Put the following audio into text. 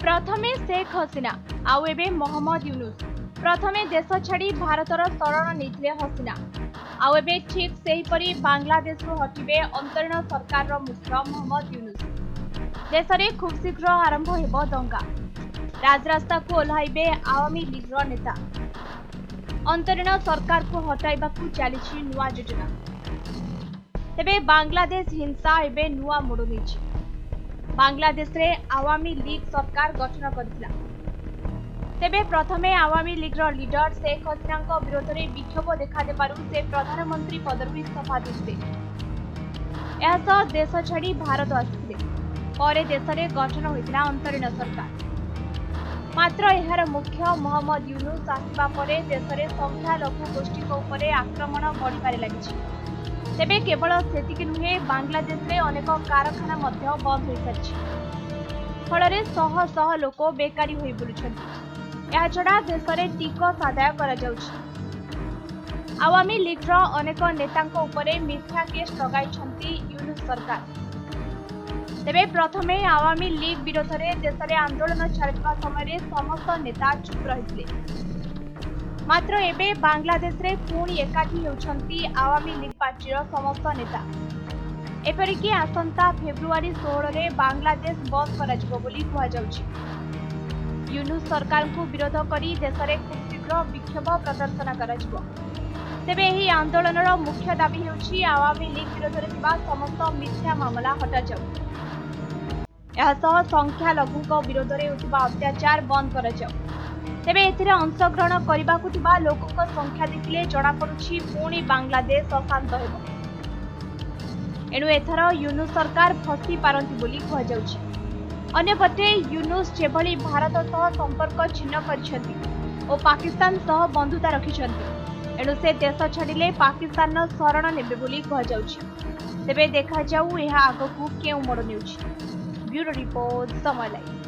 प्रथमे शेख हसीना आउ एबे मोहम्मद यूनुस। प्रथमे देश छाड़ी भारतर शरण नहीं हसीना आउ एबे ठीक सेहीपरि बांग्लादेश हटिबे अंतरीण सरकार मुख्य मोहम्मद यूनुस। देश में खूब शीघ्र आरंभ होब दंगा। राजरास्ता को ओह्लाइबे आवामी लीगर नेता। अंतरीण सरकार को हटाइबाकू चली नुआ योजना। तेबे बांग्लादेश हिंसा एबे नुआ मोड़ नहीं। बांग्लादेश रे आवामी लीग सरकार गठन करथिला। तेबे प्रथमे आवामी लीगर लीडर शेख हसीना विरोध में विक्षोभ देखा देबारु से प्रधानमंत्री पदरू इस्तीफा देते। देश छाड़ी भारत आसिथिले। परे देश में गठन होइतिला अंतरीण सरकार। मात्र एहार मुख्य मोहम्मद यूनुस आसिबा परे देश में संख्यालघु गोष्ठी उपरे आक्रमण बढ़िबारे लागिछि। तेबे केवल सेतिक नुहे बांग्लादेश में अनेक कारखाना मध्य बंद हो सारी फल शह शह लोक बेकारी हो बुलुछन्ति। या छड़ा देश में टिकस आदाय करा जाउछि। आवामी लीगर अनेक नेतांको उपरे मिथ्या केस लगाइछन्ति यूनुस सरकार। तेबे प्रथमे आवामी लीग विरोध में देश में आंदोलन चलुवा समय समस्त नेता चुप रहिथिले। मात्र एबे बांग्लादेश रे पुणी एकाठी होउछन्ति आवामी लीग पार्टीर समस्त नेता। एपरिकी आसंता फेब्रुआरी 16 रे बांग्लादेश बंद कराजिबो बोली कुहा जाउछि। यूनुस सरकार को विरोध करी देश में खूब शीघ्र विक्षोभ प्रदर्शन कराजिबो। तेबे एही आंदोलनर मुख्य दाबी हेउछि आवामी लीग विरोध रे थिबा समस्त मिथ्या मामला हटा जाउ। एहासह संख्यालघुक विरोध में होतिबा अत्याचार बंद करा जाउ। तेबे एथिरे अंशग्रहण करबाकू थिबा लोकक संख्या देखिले जणा पड़ुछि पुणी बांग्लादेश अशांत हेबो। एणु एथर यूनुस सरकार फसी पारंती बोली कुहा जाउछि। अन्यपटे यूनुस जेभली भारत सह संपर्क छिन्न करिसेंति ओ पाकिस्तान सह बंधुता रखिसेंति एणु से देश छाड़िले पाकिस्तान शरण नेबे बोली कुहा जाउछि। तेबे देखा जाऊ एहा आगकू केउ मोड़ नेउछि। ब्यूरो रिपोर्ट समय लाइव।